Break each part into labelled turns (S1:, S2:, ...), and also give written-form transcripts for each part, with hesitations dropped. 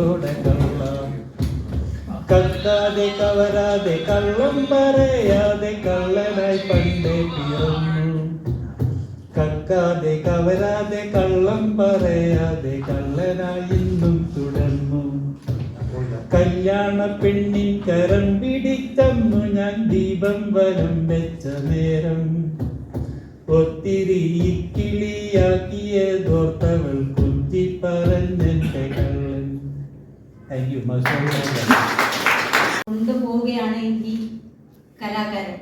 S1: കൈയോടെ കള്ള കക്കാതെ കവരാതെ കള്ളം പറയാതെ കള്ളനായി പണ്ടേ പിറന്നു കക്കാതെ കവരാതെ കള്ളം പറയാതെ കള്ളനായി ഇന്നും തുടർന്നു കല്യാണ പെണ്ണിൻ കരം പിടിച്ചന്നു ഞാൻ ദീപം വരം വെച്ച നേരം ഒത്തിരി കിളിയാക്കിയതോർത്തവൾ കുത്തി പറഞ്ഞെന്റെ കള്ളൻ. Thank you.
S2: കൊണ്ടുപോവുകയാണ് ഈ കലാകാരൻ.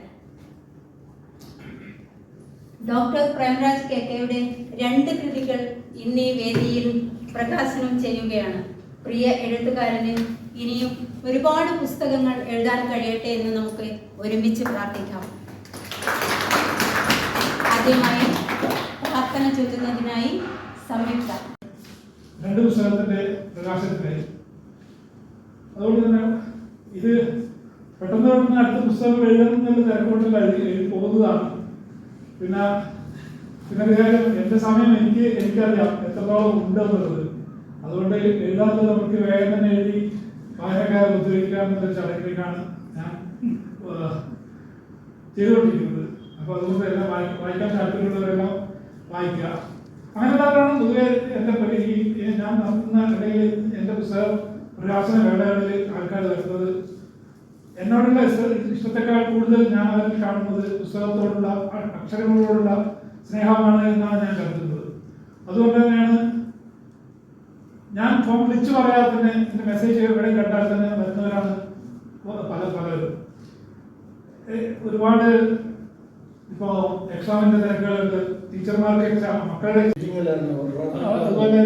S2: ഡോക്ടർ പ്രേംരാജ് കെക്കയുടെ 2 കൃതികൾ ഇന്ന് ഈ വേദിയിൽ പ്രകാശനം ചെയ്യുകയാണ്. പ്രിയ എഴുത്തുകാരന് ഇനിയും ഒരുപാട് പുസ്തകങ്ങൾ എഴുതാൻ കഴിയട്ടെ എന്ന് നമുക്ക് ഒരുമിച്ച് പ്രാർത്ഥിക്കാം. ആദ്യമായി പ്രാർത്ഥന ചൊല്ലുന്നതിനായി സംയുക്ത.
S3: 2 പുസ്തകത്തിന്റെ പ്രകാശനത്തിന് അതുകൊണ്ട് തന്നെ ഇത് പെട്ടെന്ന് അടുത്ത പുസ്തകം എഴുതുന്നുള്ള തിരക്കൊണ്ടല്ല എഴുതി പോകുന്നതാണ്. പിന്നെ എൻ്റെ സമയം എനിക്കറിയാം എത്രത്തോളം ഉണ്ടെന്നുള്ളത്. അതുകൊണ്ട് എഴുതാത്തത് നമുക്ക് വേഗം തന്നെ എഴുതി വായനക്കാരെ ഉദ്ധരിക്കുക എന്നുള്ള ചടങ്ങിലേക്കാണ് ഞാൻ ചെയ്തുകൊണ്ടിരിക്കുന്നത്. അപ്പോൾ അതുകൊണ്ട് എല്ലാം വായിക്കാൻ താല്പര്യമുള്ളവരെല്ലാം വായിക്കുക. അങ്ങനെയുള്ളവരാണ് പൊതുവെ എൻ്റെ ഞാൻ നടത്തുന്ന ഇടയിൽ എൻ്റെ പുസ്തകം പ്രകാശന വേളകളിൽ ആൾക്കാർ വരുന്നത്. എന്നോടുള്ള ഇഷ്ടത്തെക്കാൾ കൂടുതൽ ഞാൻ അവരിൽ കാണുന്നത് പുസ്തകത്തോടുള്ള അക്ഷരങ്ങളോടുള്ള സ്നേഹമാണ് എന്നാണ് ഞാൻ കരുതുന്നത്. അതുകൊണ്ട് തന്നെയാണ് ഞാൻ ഫോൺ വിളിച്ചു പറയാതെ തന്നെ എൻ്റെ മെസ്സേജ് എവിടെ കണ്ടാൽ തന്നെ വരുന്നവരാണ് പലരും. ഒരുപാട് ഇപ്പോൾ എക്സാമിൻ്റെ തിരക്കുകളുണ്ട്, ടീച്ചർമാർക്ക് എക്സാം, മക്കളുടെ അതുപോലെ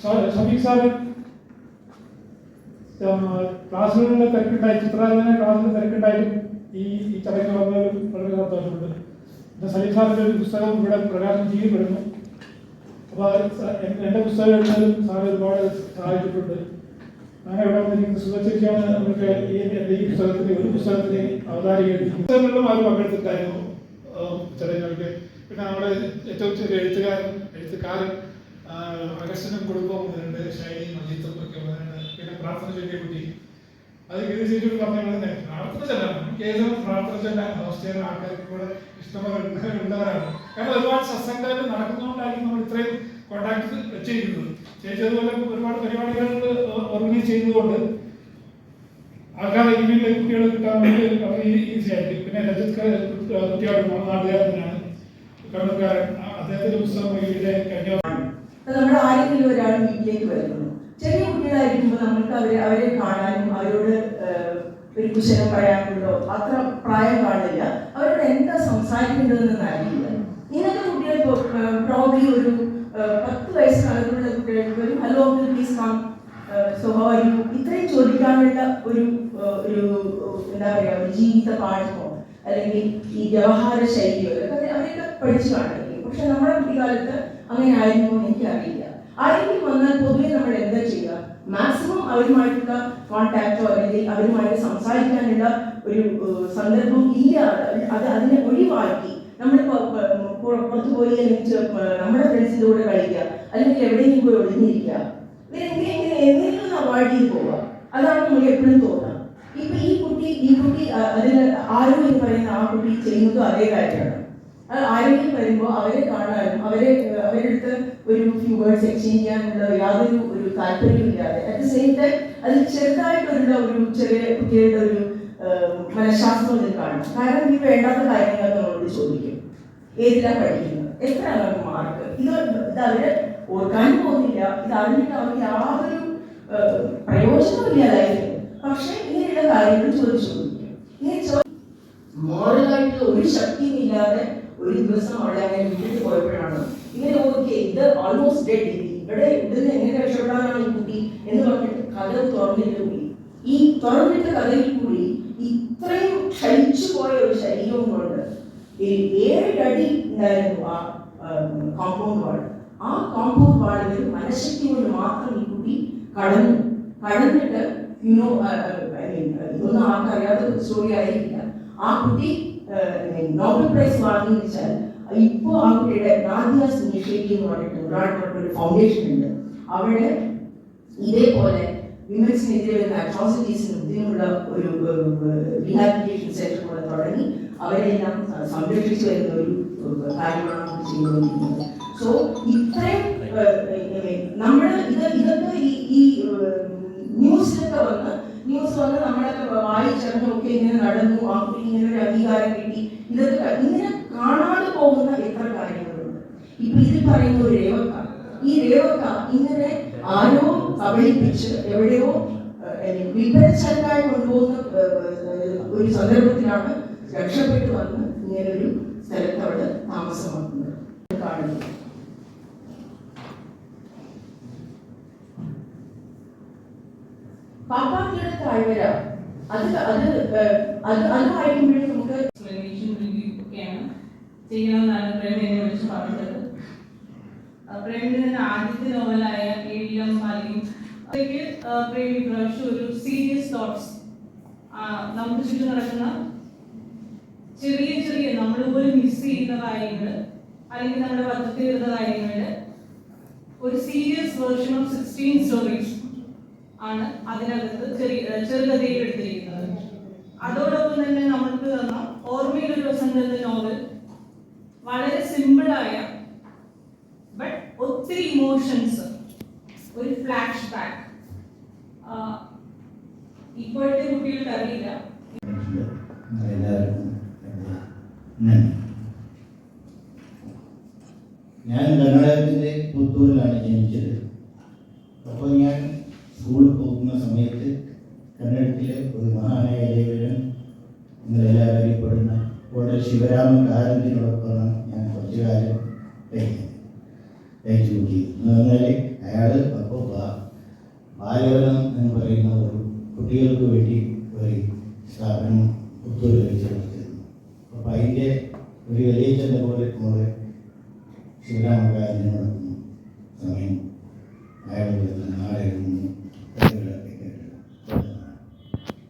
S3: ഷഫീഖ് സാറ് ക്ലാസ്സുകളിലെ തിരക്കുണ്ടായി, ചിത്രരചന ക്ലാസ്സിൽ തിരക്കുണ്ടായിട്ടും ഈ ചടങ്ങ് വന്നതിൽ വളരെ സന്തോഷമുണ്ട്. പിന്നെ സലീം സാറിൻ്റെ ഒരു പുസ്തകം ഇവിടെ പ്രകാശനം ചെയ്യപ്പെടുന്നു. അപ്പോൾ എൻ്റെ പുസ്തകം എഴുതുന്നതിലും സാർ ഒരുപാട് സഹായിച്ചിട്ടുണ്ട്. അങ്ങനെ ഇവിടെ വന്നിരിക്കുന്ന സുഖചേച്ചിയാണ് നമുക്ക് എൻ്റെ ഈ പുസ്തകത്തിന് ഒരു പുസ്തകത്തിന് അവതാരിക പുസ്തകങ്ങളിലും അവർ പങ്കെടുത്തിട്ടായിരുന്നു ചടങ്ങുകൾക്ക്. പിന്നെ നമ്മുടെ ഏറ്റവും ചെറിയ എഴുത്തുകാരൻ അഗസ്റ്റിനും കുടുംബവും വന്നിട്ടുണ്ട്, ഷൈനിയും അജിത്തും ഒക്കെ വന്നിട്ടുണ്ട്. പിന്നെ പ്രാർത്ഥന ചൊല്ലിയ കുട്ടി അത് ഗീതചേച്ചിയോട് പറഞ്ഞ തന്നെ പ്രാർത്ഥന ചെല്ലാൻ കേവലം പ്രാർത്ഥന ചെല്ലാൻ ഹോസ്റ്റലിലെ ആൾക്കാർക്ക് കൂടെ ഇഷ്ടമുള്ളവരാണ്. കാരണം ഒരുപാട് സത്സംഗങ്ങൾ നടക്കുന്നതുകൊണ്ടായിരിക്കും നമ്മൾ ഇത്രയും കോണ്ടാക്ട് വെച്ചിരിക്കുന്നത്. ചേച്ചി അതുപോലെ ഒരുപാട് പരിപാടികൾ ഓർഗനൈസ് ചെയ്യുന്നതുകൊണ്ട് ആൾക്കാരെ ഇങ്ങനെയുള്ള കുട്ടികളെ കിട്ടാൻ വേണ്ടി വളരെ ഈസി ആയിരിക്കും. പിന്നെ രജിത് കുട്ടിയോട് നമ്മുടെ നാട്ടുകാരനാണ്, കണ്ണൂർക്കാരൻ. അദ്ദേഹത്തിന്റെ പുസ്തകം
S4: നമ്മുടെ ആരെങ്കിലും ഒരാൾ വീട്ടിലേക്ക് വരുന്നു. ചെറിയ കുട്ടികളായിരിക്കുമ്പോൾ നമുക്ക് അവരെ കാണാനും അവരോട് ഒരു കുശലം പറയാനുള്ളോ അത്ര പ്രായം കാണില്ല. അവരോട് എന്താ സംസാരിക്കേണ്ടതെന്ന് അറിയില്ല. ഇങ്ങനത്തെ കുട്ടികൾ പ്രോബ്ലി ഒരു 10 വയസ്സിനകത്തുള്ള കുട്ടികൾക്ക് ഒരു ഹലോ പ്ലീസ് കം സ്വഭാവം ഇത്രയും ചോദിക്കാനുള്ള ഒരു എന്താ പറയുക ഒരു ജീവിത പാഠമോ അല്ലെങ്കിൽ ഈ വ്യവഹാര ശൈലിയോ അവരൊക്കെ പഠിച്ചു കാണിക്കും. പക്ഷെ നമ്മുടെ കുട്ടിക്കാലത്ത് അങ്ങനെ ആയിരുന്നു എനിക്കറിയില്ല. ആരെങ്കിലും വന്നാൽ പൊതുവെ നമ്മൾ എന്താ ചെയ്യുക? മാക്സിമം അവരുമായിട്ടുള്ള കോൺടാക്റ്റോ അല്ലെങ്കിൽ അവരുമായിട്ട് സംസാരിക്കാനുള്ള ഒരു സന്ദർഭം ഇല്ലാതെ അതിനെ ഒഴിവാക്കി നമ്മൾ പുറത്തു പോയി അല്ലെങ്കിൽ നമ്മുടെ ഫ്രണ്ട്സിൻ്റെ കൂടെ കളിക്കുക അല്ലെങ്കിൽ എവിടെയെങ്കിലും പോയി ഒളിഞ്ഞിരിക്കുക, എന്തെങ്കിലും അവോയ്ഡ് ചെയ്ത് പോവുക. അതാണ് നമുക്ക് എപ്പോഴും തോന്നുക. ഇപ്പൊ ഈ കുട്ടി അതിന് ആരും എന്ന് പറയുന്ന ആ കുട്ടി ചെയ്യുന്നതും അതേ കാര്യമാണ്. ആരെങ്കിലും വരുമ്പോൾ അവരെ കാണാനും അവരുടെ അടുത്ത് ഒരു ഫ്യൂ വേർഡ്സ് എക്സ്ചേഞ്ച് ചെയ്യാനുള്ള യാതൊരു താല്പര്യമില്ലാതെ അറ്റ് ദ സെയിം ടൈം അതിൽ ചെറുതായിട്ടുള്ള ഒരു ചെറിയ കുട്ടികളുടെ ഒരു മനഃശാസ്ത്രം കാണും. കാരണം ഈ വേണ്ടാത്ത കാര്യങ്ങൾ നമ്മളോട് ചോദിക്കും. ഏതിലാണ് പഠിക്കുന്നത്, എത്രയാണ് മാർക്ക്, ഇത് അവര് ഓർക്കാനും പോകുന്നില്ല, ഇത് അറിഞ്ഞിട്ട് അവർക്ക് യാതൊരു പ്രയോജനമില്ല ലൈഫിൽ. പക്ഷെ ഇങ്ങനെയുള്ള കാര്യങ്ങൾ ചോദിച്ചുകൊണ്ടിരിക്കും. ഇങ്ങനെ മോറലായിട്ട് ഒരു ശക്തിയും ഇല്ലാതെ ഒരു ദിവസം അവിടെ അങ്ങനെ വീട്ടിൽ പോയപ്പോഴാണ് ഇങ്ങനെ ഓക്കെ ഇത് ഓൾമോസ്റ്റ് ഡെഡ്, ഇവിടെ ഇവിടുന്ന് എങ്ങനെ രക്ഷപ്പെടാനാണ് ഈ കുട്ടി എന്ന് പറഞ്ഞിട്ട് കഥ തുറന്നിട്ട് കൂടി ഈ തുറന്നിട്ട കഥയിൽ കൂടി ഇത്രയും ക്ഷയിച്ചു പോയ ഒരു ശരീരവും കൊണ്ട് 7 അടി ഉണ്ടായിരുന്നു ആ കോമ്പൗണ്ട് വാൾ. ആ കോമ്പൗണ്ട് വാളിൽ മനഃശക്തി കൊണ്ട് മാത്രം ഈ കുട്ടി കടന്നിട്ട് ഇതൊന്നും ആർക്കറിയാത്ത സ്റ്റോറി ആയിരിക്കില്ല. ആ കുട്ടി നോബൽ പ്രൈസ് വാങ്ങിയെന്ന് വെച്ചാൽ ഇപ്പോൾ ആ കുട്ടിയുടെ നാദിയാസ് ഇനിഷ്യേറ്റീവ് എന്ന് പറഞ്ഞിട്ട് ഒരു ഫൗണ്ടേഷൻ ഉണ്ട്. അവിടെ ഇതേപോലെ വിമൻസിനെതിരെ വരുന്ന അട്രോസിറ്റീസിനും ഇതിനുള്ള ഒരു റീഹാബിലിറ്റേഷൻ സെന്റർ കൂടെ തുടങ്ങി അവരെല്ലാം സംരക്ഷിച്ചു വരുന്ന ഒരു കാര്യമാണ് നമ്മൾ ചെയ്തുകൊണ്ടിരിക്കുന്നത്. സോ ഇത്രയും നമ്മൾ ഇതൊക്കെ ഈ ന്യൂസിലൊക്കെ ന്യൂസ് വന്ന് നമ്മളൊക്കെ വായിച്ചറിഞ്ഞൊക്കെ ഇങ്ങനെ നടന്നു, ഇങ്ങനെ ഒരു അംഗീകാരം കിട്ടി, ഇതൊക്കെ ഇങ്ങനെ കാണാതെ പോകുന്ന എത്ര കാര്യങ്ങളുണ്ട്. ഇപ്പൊ ഇതിൽ പറയുന്ന ഒരു ഈ രേവക്ക ഇങ്ങനെ ആരോ കബളിപ്പിച്ച് എവിടെയോ വിൽപ്പനച്ചരക്കായി കൊണ്ടുപോകുന്ന ഒരു സന്ദർഭത്തിലാണ് രക്ഷപ്പെട്ടു വന്ന് ഇങ്ങനെ ഒരു സ്ഥലത്ത് അവിടെ താമസമാക്കുന്നത് കാണുന്നത്. പാപ്പാത്തിയുടെ താഴ്വര അത് വായിക്കുമ്പോഴും നമുക്ക്
S5: ചെയ്യണമെന്നാണ് പ്രേം എന്നെ വിളിച്ച് പറഞ്ഞത്. പ്രേമിന്റെ ആദ്യത്തെ നോവലായ ഏഴിലും പാലിയും അതൊക്കെ പ്രേം ഇപ്രാവശ്യം ഒരു സീരിയസ് തോട്ട്സ് നമുക്ക് ചുറ്റും നടക്കുന്ന ചെറിയ ചെറിയ നമ്മൾ പോലും മിസ് ചെയ്യുന്ന കാര്യങ്ങൾ അല്ലെങ്കിൽ നമ്മുടെ പത്രത്തിൽ വരുന്ന കാര്യങ്ങളുടെ ഒരു സീരിയസ് വേർഷൻ ഓഫ് 16 സ്റ്റോറീസ് ആണ് അതിനകത്ത് ചെറുകഥയിൽ എടുത്തിരിക്കുന്നത്. അതോടൊപ്പം തന്നെ നമുക്ക് തന്ന ഓർമ്മയിലൊരു വസന്തം എന്ന നോവൽ വളരെ സിമ്പിളായ ബട്ട് ഒത്തിരി ഇമോഷൻസ്, ഒരു ഫ്ലാഷ് ബാക്ക് ഇപ്പോഴത്തെ കുട്ടികൾക്ക് അറിയില്ല.
S6: ഞാൻ കർണാടകത്തിൻ്റെ പുത്തൂരിലാണ് ജനിച്ചത്. അപ്പോൾ ഞാൻ സ്കൂളിൽ പോകുന്ന സമയത്ത് കന്നഡത്തിലെ ഒരു മഹാനായ ലേഖകൻ നിങ്ങളെല്ലാവരും അറിയപ്പെടുന്ന കോട്ടൽ ശിവരാമൻ കാരത്തിനോടൊപ്പമാണ് ഞാൻ കുറച്ചു കാലം തയ്ച്ചു കൂട്ടി. എന്ന് പറഞ്ഞാൽ അയാൾ അപ്പോൾ ബാലവനം എന്ന് പറയുന്ന ഒരു കുട്ടികൾക്ക് വേണ്ടി ഒരു സ്ഥാപനം പുത്തൂരിൽ വെച്ച് നടത്തിയിരുന്നു. അപ്പോൾ അതിൻ്റെ ഒരു വലിയച്ഛൻ്റെ പോലെ മോളെ ശിവരാമകാരനോടൊപ്പം സമയം അയാൾ നാടെഴുതുന്നു.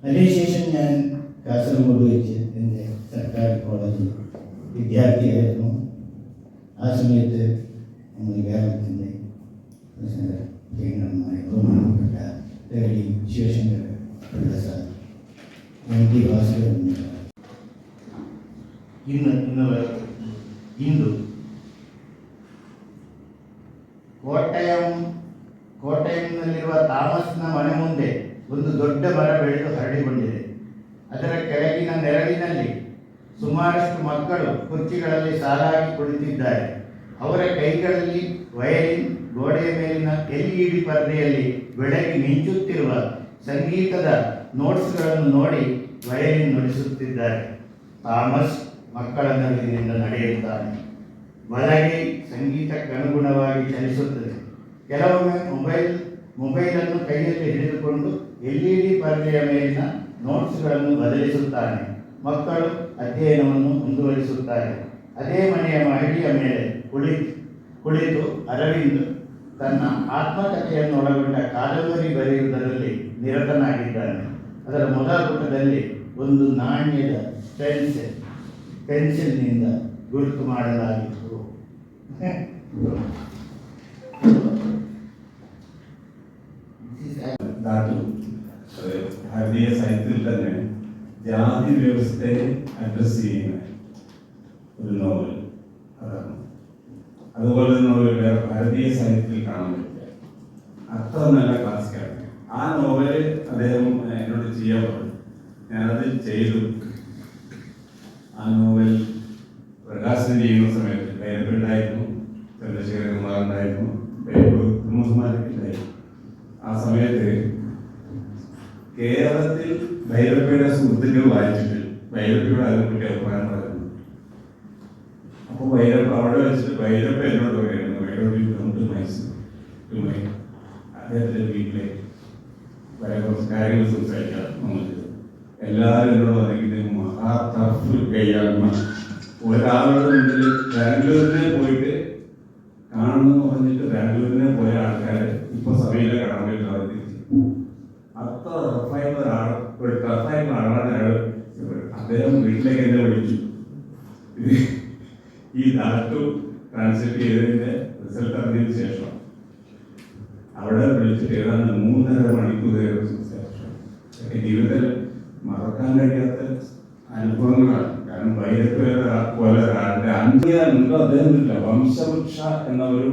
S6: അതിനുശേഷം ഞാൻ കാസർഗോഡ് വെച്ച് എൻ്റെ സർക്കാർ കോളേജിൽ വിദ്യാർത്ഥിയായിരുന്നു. ആ സമയത്ത് നമ്മൾ കേരളത്തിൻ്റെ കേന്ദ്രമായ ബഹുമാനപ്പെട്ട ദേവി ശിവശങ്കർ പിള്ള സാർ, MT ഭാസ്കരൻ ಇಂದು ಕೋಟಯಂನಲ್ಲಿರುವ ಥಾಮಸ್ನ ಮನೆ ಮುಂದೆ ಒಂದು ದೊಡ್ಡ ಮರ ಬೆಳೆದು ಹರಡಿಕೊಂಡಿದೆ. ಅದರ ಕೆಳಗಿನ ನೆರಳಿನಲ್ಲಿ ಸುಮಾರಷ್ಟು ಮಕ್ಕಳು ಕುರ್ಚಿಗಳಲ್ಲಿ ಸಾಲಾಗಿ ಕುಳಿತಿದ್ದಾರೆ. ಅವರ ಕೈಗಳಲ್ಲಿ ವಯಲಿನ್, ಗೋಡೆಯ ಮೇಲಿನ LED ಪರದೆಯಲ್ಲಿ ಬೆಳಗಿ ಮಿಂಚುತ್ತಿರುವ ಸಂಗೀತದ ನೋಟ್ಸ್ಗಳನ್ನು ನೋಡಿ ವಯಲಿನ್ ನುಡಿಸುತ್ತಿದ್ದಾರೆ. ಥಾಮಸ್ ಮಕ್ಕಳ ನಡುವಿನಿಂದ ನಡೆಯುತ್ತಾನೆ. ಬಲಗೈ ಸಂಗೀತಕ್ಕನುಗುಣವಾಗಿ ಚಲಿಸುತ್ತದೆ. ಕೆಲವೊಮ್ಮೆ ಮೊಬೈಲನ್ನು ಕೈಯಲ್ಲಿ ಹಿಡಿದುಕೊಂಡು LED ಪರದೆಯ ಮೇಲಿನ ನೋಟ್ಸ್ಗಳನ್ನು ಬದಲಿಸುತ್ತಾನೆ. ಮಕ್ಕಳು ಅಧ್ಯಯನವನ್ನು ಮುಂದುವರಿಸುತ್ತಾರೆ. ಅದೇ ಮನೆಯ ಮಹಡಿಯ ಮೇಲೆ ಕುಳಿತು ಅರವಿಂದ್ ತನ್ನ ಆತ್ಮಕಥೆಯನ್ನು ಒಳಗೊಂಡ ಕಾದಂಬರಿ ಬರೆಯುವುದರಲ್ಲಿ ನಿರತನಾಗಿದ್ದಾನೆ. ಅದರ ಮೊದಲ ಪುಟದಲ್ಲಿ ಒಂದು ನಾಣ್ಯದ ಪೆನ್ಸಿಲ್ನಿಂದ ಗುರುತು ಮಾಡಲಾಗಿತ್ತು.
S7: ഭാരതീയ സാഹിത്യത്തിൽ തന്നെ ജാതി വ്യവസ്ഥയെ അഡ്രസ് ചെയ്യുന്ന ഒരു നോവൽ അതാണ്. അതുപോലെ നോവൽ വേറെ ഭാരതീയ സാഹിത്യത്തിൽ കാണാൻ പറ്റില്ല. അത്ര നല്ല ക്ലാസിക്കാണ് ആ നോവല്. അദ്ദേഹം എന്നോട് ചെയ്യാൻ പറഞ്ഞു, ഞാനത് ചെയ്തു. ആ നോവൽ പ്രകാശനം ചെയ്യുന്ന സമയത്ത് പേരുണ്ടായിരുന്നു, ചന്ദ്രശേഖരകുമാർ ഉണ്ടായിരുന്നു, മുഹമ്മദ് ഉണ്ടായിരുന്നു. ആ സമയത്ത് കേരളത്തിൽ ഭൈരപ്പയുടെ സുഹൃത്തുക്കൾ വായിച്ചിട്ട് ഭൈരപ്പയുടെ അതിനെപ്പറ്റി അഭിപ്രായം പറയുന്നു. അപ്പോൾ ഭൈരപ്പ അവിടെ വെച്ചിട്ട് ഭൈരപ്പ എന്നോട് പറയുന്നു, ഭൈരപ്പ മൈസൂർ അദ്ദേഹത്തിൻ്റെ വീട്ടിലേക്ക് വരെ കുറച്ച് കാര്യങ്ങൾ സംസാരിക്കാം. എല്ലാവരും എന്നോട് പറയുന്നത് മഹാ ടഫ് കൈയാകുന്ന ഒരാളുടെ മുന്നിൽ ബാംഗ്ലൂരിനെ പോയിട്ട് കാണണമെന്ന് പറഞ്ഞിട്ട് ബാംഗ്ലൂരിനെ പോയ ആൾക്കാർ ഇപ്പോൾ സഭയിലെ കാണാൻ വേണ്ടി അത്ര ടഫായിട്ടുള്ള ആളാണ് അയാൾ. അദ്ദേഹം വീട്ടിലേക്ക് എന്നെ വിളിച്ചു. ഈ ഡാറ്റു ട്രാൻസ്ലേറ്റ് ചെയ്തതിൻ്റെ റിസൾട്ട് അറിഞ്ഞതിന് ശേഷം അവിടെ വിളിച്ചു വെച്ചിട്ട് ഏതാണ്ട് 3.5 മണിക്കൂർ സംസാരിച്ചു. ജീവിതത്തിൽ മറക്കാൻ കഴിയാത്ത അനുഭവങ്ങളാണ്. കാരണം വൈരത്വ പോലെ ഒരാളുടെ അന്ത്യമുണ്ടോ അദ്ദേഹമില്ല. വംശവൃക്ഷ എന്ന ഒരു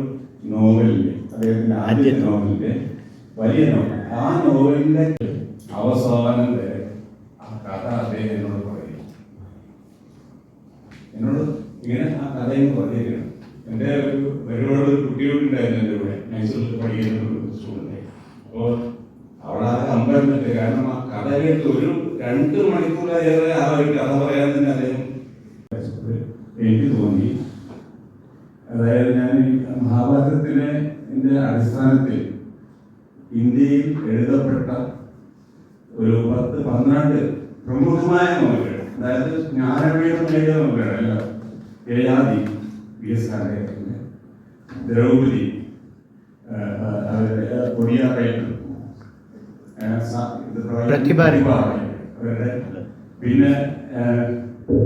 S7: നോവലിന്റെ, അദ്ദേഹത്തിന്റെ ആദ്യത്തെ നോവലിന്റെ വലിയ നോവൽ, ആ നോവലിന്റെ അവസാനം വരെ ആ കഥ അദ്ദേഹം എന്നോട് പറയും. എന്നോട് ഇങ്ങനെ ആ കഥയും പറയുകയാണ്. എൻ്റെ ഒരുപാട് കുട്ടികളുണ്ടായിരുന്നു എൻ്റെ കൂടെ, മൈസൂരിൽ പഠിക്കുന്ന ഒരു സ്കൂളിൻ്റെ. അപ്പോൾ അവളാകെ അമ്പരന്നിട്ട്, കാരണം ആ കഥ കേട്ട് ഒരു 2 മണിക്കൂറേറെ ആ ഒരു കഥ പറയാൻ തന്നെ അദ്ദേഹം എനിക്ക് തോന്നി. അതായത് ഞാൻ ഈ മഹാഭാരതത്തിലെ അടിസ്ഥാനത്തിൽ ഇന്ത്യയിൽ എഴുതപ്പെട്ട ഒരു 10-12 പ്രമുഖമായ നോവലുകൾ, അതായത് ജ്ഞാനപീഠം എഴുതിയ നോവലുകൾ എല്ലാം, യയാതി VS കാരകേട്ടൻ്റെ, ദ്രൗപദി, ഒഡിയ കൈറ്റർ, അവരുടെ, പിന്നെ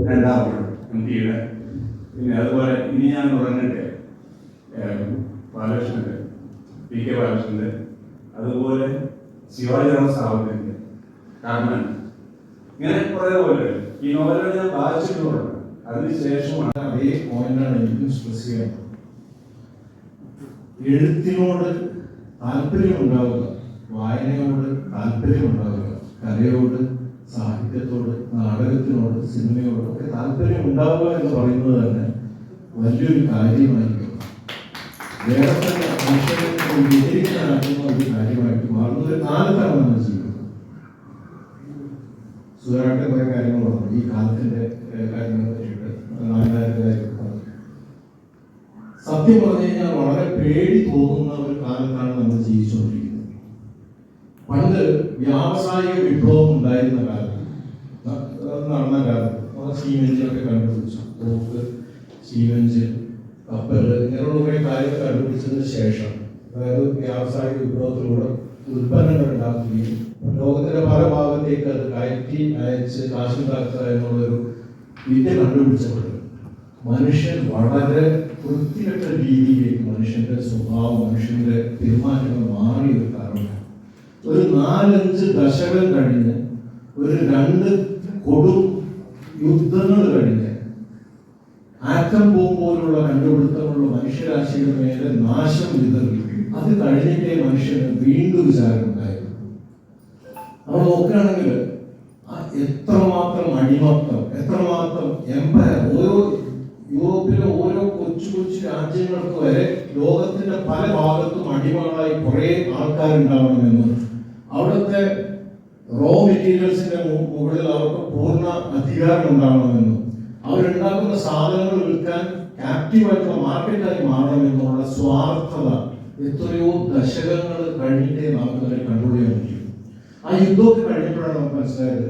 S7: രണ്ടാമത് ഇന്ത്യയുടെ, പിന്നെ അതുപോലെ ഇനി ഞാൻ ഉറങ്ങട്ടെ ബാലകൃഷ്ണന്റെ, PK ബാലകൃഷ്ണന്റെ, അതുപോലെ ശിവാജിറാം സാവന്തിന്റെ, കർണൻ, ഇങ്ങനെ കുറെ നോവലുകൾ. ഈ നോവലുകൾ ഞാൻ വായിച്ചിട്ടുണ്ട്. അതിനുശേഷമാണ്
S8: അതേ പോയിന്റാണ് എനിക്കും സ്ട്രെസ് ചെയ്യുന്നത്. എഴുത്തിനോട് താല്പര്യമുണ്ടാവുക, വായനയോട് താല്പര്യമുണ്ടാവുക, കലയോട്, സാഹിത്യത്തോട്, നാടകത്തിനോട്, സിനിമയോട് ഒക്കെ താല്പര്യം ഉണ്ടാവുക എന്ന് പറയുന്നത് തന്നെ വലിയൊരു കാര്യമായിരിക്കും. വേറെ തന്നെ മനുഷ്യരെ വ്യതിരിക്കാനാക്കുന്ന ഒരു കാര്യമായിട്ട് മാറുന്ന ഒരു കാലത്താണ് നമ്മൾ ജീവിക്കുന്നത്. സുധാകരന്റെ കുറെ കാര്യങ്ങൾ പറഞ്ഞു, ഈ കാലത്തിന്റെ കാര്യങ്ങളെ പറ്റിയിട്ട്, നാട്ടുകാരുടെ കാര്യങ്ങൾ പറഞ്ഞു. സത്യം പറഞ്ഞു കഴിഞ്ഞാൽ വളരെ പേടി തോന്നുന്ന ഒരു കാലത്താണ് നമ്മൾ ജീവിച്ചുകൊണ്ടിരിക്കുന്നത്. പണ്ട് വ്യാവസായിക വിപ്ലവം ഉണ്ടായിരുന്ന കാലത്ത്, നടന്ന കാലത്ത്, സ്റ്റീം എഞ്ചിനൊക്കെ കണ്ടുപിടിച്ചു, തോക്ക്, സ്റ്റീം എഞ്ചിൻ, കപ്പൽ, ഇങ്ങനെയുള്ള കുറേ കാര്യങ്ങൾ കണ്ടുപിടിച്ചതിന് ശേഷം, അതായത് വ്യാവസായിക വിപ്ലവത്തിലൂടെ ഉൽപ്പന്നങ്ങൾ ഉണ്ടാക്കുകയും ലോകത്തിന്റെ പല ഭാഗത്തേക്ക് അത് കയറ്റി അയച്ച് കാശുണ്ടാക്കുക എന്നുള്ളൊരു വിദ്യ കണ്ടുപിടിച്ചപ്പോൾ മനുഷ്യൻ വളരെ വൃത്തികെട്ട രീതിയിലേക്ക് മനുഷ്യന്റെ സ്വഭാവം, മനുഷ്യന്റെ തീരുമാനങ്ങൾ മാറിയ ഒരു കാരണമാണ്. ഒരു 4-5 ദശകം കഴിഞ്ഞ്, ഒരു 2 കൊടും യുദ്ധങ്ങൾ കഴിഞ്ഞ്, ആറ്റം ബോംബ് പോലുള്ള കണ്ടുപിടുത്തമുള്ള മനുഷ്യരാശിയുടെ മേലെ നാശം വിതറി. അത് കഴിഞ്ഞിട്ടേ മനുഷ്യന് വീണ്ടും വിചാരം ഉണ്ടായിരുന്നു. നമ്മൾ നോക്കുകയാണെങ്കിൽ എത്രമാത്രം അടിമത്തം, എത്രമാത്രം എംപയർ, ഓരോ യൂറോപ്പിലെ ഓരോ കൊച്ചു കൊച്ചു രാജ്യങ്ങൾക്ക് വരെ ലോകത്തിന്റെ പല ഭാഗത്തും അടിമകളായി കുറെ ആൾക്കാരുണ്ടാവണമെന്നും അവിടുത്തെ റോ മെറ്റീരിയൽസിന്റെ മുകളിൽ അവർക്ക് പൂർണ്ണ അധികാരം ഉണ്ടാവണമെന്നും അവരുണ്ടാക്കുന്ന സാധനങ്ങൾ വിൽക്കാൻ ആക്റ്റീവായിട്ടുള്ള മാർക്കറ്റായി മാറണമെന്നുള്ള സ്വാർത്ഥത എത്രയോ ദശകങ്ങൾ കഴിഞ്ഞിട്ടേ നമുക്ക് അതിനെ കൺട്രോൾ ചെയ്യാൻ പറ്റും. ആ യുദ്ധമൊക്കെ കഴിഞ്ഞപ്പോഴാണ് നമുക്ക് മനസ്സിലായത്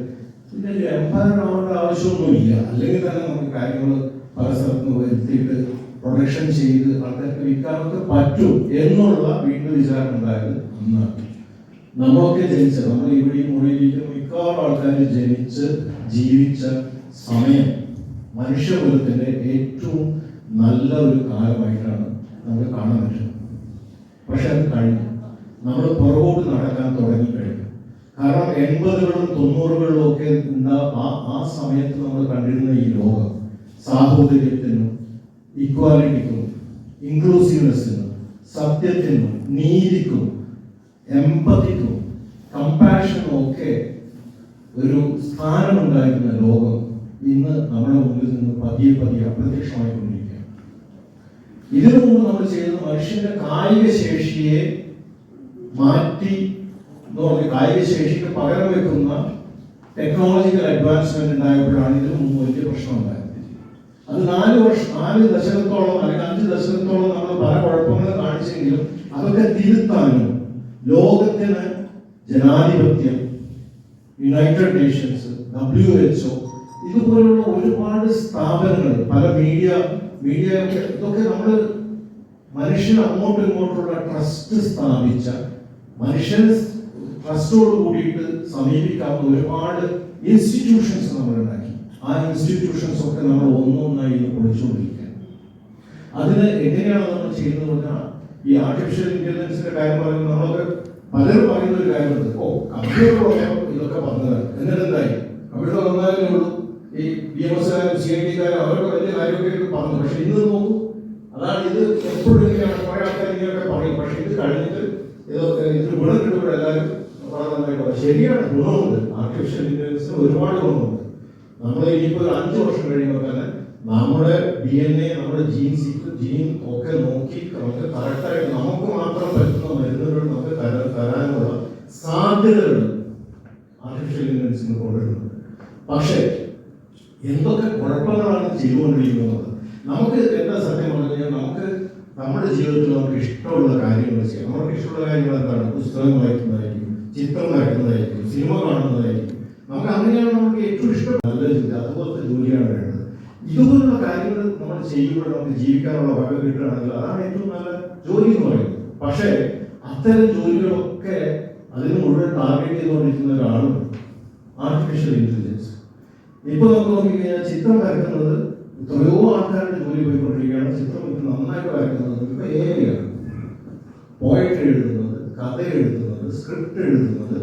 S8: ഇതിന്റെ എംപയർ ആവേണ്ട ആവശ്യമൊന്നുമില്ല, അല്ലെങ്കിൽ തന്നെ നമുക്ക് കാര്യങ്ങൾ പല സ്ഥലത്തും വരുത്തിയിട്ട് പ്രൊഡക്ഷൻ ചെയ്ത് ആൾക്കാർക്ക് വിൽക്കാനൊക്കെ പറ്റും എന്നുള്ള വീണ്ടും വിചാരം ഉണ്ടായത് അന്നാണ്. നമ്മളൊക്കെ ജനിച്ചത്, നമ്മൾ ഇവിടെ മുറിയിലിരിക്കുന്ന മിക്കവാറും ആൾക്കാർ ജനിച്ച് ജീവിച്ച സമയം മനുഷ്യകുലത്തിന്റെ ഏറ്റവും നല്ല ഒരു കാലമായിട്ടാണ് നമുക്ക് കാണാൻ പറ്റുന്നത്. പക്ഷെ അത് കഴിഞ്ഞു, നമ്മൾ പുറകോട്ട് നടക്കാൻ തുടങ്ങിക്കഴിഞ്ഞു. കാരണം 80കളിലും 90കളിലും ഒക്കെ ആ സമയത്ത് നമ്മൾ കണ്ടിരുന്ന ഈ ലോകം സാഹോദര്യത്തിനും ഇക്വാലിറ്റിക്കും ഇൻക്ലൂസീവ്നെസ്സിനും സത്യത്തിനും നീതിക്കും എമ്പതിക്കും കമ്പാഷനും ഒക്കെ ഒരു സ്ഥാനമുണ്ടായിരുന്ന ലോകം ഇന്ന് നമ്മുടെ മുമ്പിൽ നിന്ന് പതിയെ പതിയെ അപ്രത്യക്ഷമായിക്കൊണ്ടിരിക്കുകയാണ്. ഇതിനു മുമ്പ് നമ്മൾ ചെയ്തത് മനുഷ്യന്റെ കായിക ശേഷിയെ മാറ്റി എന്ന് പറഞ്ഞ കായിക ശേഷിക്ക് പകരം വെക്കുന്ന ടെക്നോളജിക്കൽ അഡ്വാൻസ്മെന്റ് ഉണ്ടായപ്പോഴാണ് ഇതിനു മുമ്പ് വലിയ പ്രശ്നം ഉണ്ടായത്. അത് 4 ദശകത്തോളം അല്ലെങ്കിൽ 5 ദശകത്തോളം നമ്മൾ പല കുഴപ്പങ്ങൾ കാണിച്ചെങ്കിലും അതൊക്കെ തിരുത്താനും ലോകത്തിന് ജനാധിപത്യം, യുണൈറ്റഡ് നേഷൻസ്, WHO ഇതുപോലുള്ള ഒരുപാട് സ്ഥാപനങ്ങൾ, പല മീഡിയ ഇതൊക്കെ നമ്മൾ മനുഷ്യൻ അങ്ങോട്ടും ഇങ്ങോട്ടുള്ള ട്രസ്റ്റ് സ്ഥാപിച്ച, മനുഷ്യന് ട്രസ്റ്റോട് കൂടിയിട്ട് സമീപിക്കാവുന്ന ഒരുപാട് ഇൻസ്റ്റിറ്റ്യൂഷൻസ് നമ്മൾ ഉണ്ടാക്കി. ആ ഇൻസ്റ്റിറ്റ്യൂഷൻസ് ഒക്കെ നമ്മൾ ഒന്നൊന്നായി പൊളിച്ചുകൊണ്ടിരിക്കുകയാണ്. അതിന് എങ്ങനെയാണ് നമ്മൾ ചെയ്യുന്നത് പറഞ്ഞാൽ, ഈ ആർട്ടിഫിഷ്യൽ ഇന്റലിജൻസിന്റെ കാര്യം പറയുമ്പോൾ നമ്മളൊക്കെ പലരും പറയുന്ന ഒരു കാര്യമുണ്ട്, കമ്പ്യൂട്ടർ ഇതൊക്കെ പറഞ്ഞതാണ്, എന്നിട്ട് എന്തായി? കമ്പ്യൂട്ടർ വന്നാലേ ഉള്ളൂ ഈ BMS CID അവരൊക്കെ വലിയ കാര്യമൊക്കെ പറഞ്ഞു. പക്ഷെ ഇന്ന് നോക്കൂ, അതാണ് ഇത് എപ്പോഴും ഇങ്ങനെയാണ്. കുറെ ആൾക്കാർ ഇങ്ങനെയൊക്കെ പറയും, പക്ഷെ ഇത് കഴിഞ്ഞിട്ട് ഇതിന് ഗുണം കിട്ടുമ്പോൾ എല്ലാവരും വളരെ നന്നായിട്ട് പറയും. ശരിയാണ്, ഗുണമുണ്ട്. ആർട്ടിഫിഷ്യൽ ഇന്റലിജൻസിന് ഒരുപാട് ഗുണമുണ്ട്. നമ്മൾ ഇനിയിപ്പോൾ ഒരു 5 വർഷം കഴിയുമ്പോൾ തന്നെ നമ്മുടെ DNA, നമ്മുടെ ജീൻ ഒക്കെ നോക്കി നമുക്ക് കറക്റ്റായിട്ട് നമുക്ക് മാത്രം പറ്റുന്ന മരുന്നുകൾ നമുക്ക് തരാനുള്ള സാധ്യതകൾ ആർട്ടിഫിഷ്യൽ ഇന്റലിജൻസിന് കൊണ്ടുവരുന്നുണ്ട്. പക്ഷേ എന്തൊക്കെ കുഴപ്പങ്ങളാണ് ചെയ്തുകൊണ്ടിരിക്കുന്നത്? നമുക്ക് എന്താ സത്യം പറഞ്ഞു കഴിഞ്ഞാൽ നമുക്ക് നമ്മുടെ ജീവിതത്തിൽ നമുക്ക് ഇഷ്ടമുള്ള കാര്യങ്ങൾ ചെയ്യാം. നമുക്ക് ഇഷ്ടമുള്ള കാര്യങ്ങൾ എന്താണ്? പുസ്തകം വായിക്കുന്നതായിരിക്കും, ചിത്രം വരയ്ക്കുന്നതായിരിക്കും, സിനിമ കാണുന്നതായിരിക്കും. നമുക്ക് അങ്ങനെയാണ് നമുക്ക് ഏറ്റവും ഇഷ്ടം. നല്ല ജോലി, അതുപോലത്തെ ജോലിയാണ് വേണ്ടത്. ഇതുപോലുള്ള കാര്യങ്ങൾ നമ്മൾ ചെയ്യുമ്പോൾ നമുക്ക് ജീവിക്കാനുള്ള വക കിട്ടുകയാണെങ്കിൽ അതാണ് ഏറ്റവും നല്ല ജോലി എന്ന് പറയുന്നത്. പക്ഷേ അത്തരം ജോലികളൊക്കെ അതിന് മുഴുവൻ ടാർഗറ്റ് ചെയ്തുകൊണ്ടിരിക്കുന്ന ഒരാളുണ്ട്, ആർട്ടിഫിഷ്യൽ ഇന്റലിജൻസ്. ഇപ്പൊ നമുക്ക് നോക്കിക്കഴിഞ്ഞാൽ ചിത്രം വരയ്ക്കുന്നത് എത്രയോ ആൾക്കാരുടെ ജോലി പോയിക്കൊണ്ടിരിക്കുകയാണ്. ചിത്രം നന്നായിട്ട് വരയ്ക്കുന്നത് ഇപ്പൊ AI ആണ്. പോയട്രി എഴുതുന്നത്, കഥ എഴുതുന്നത്, സ്ക്രിപ്റ്റ് എഴുതുന്നത്,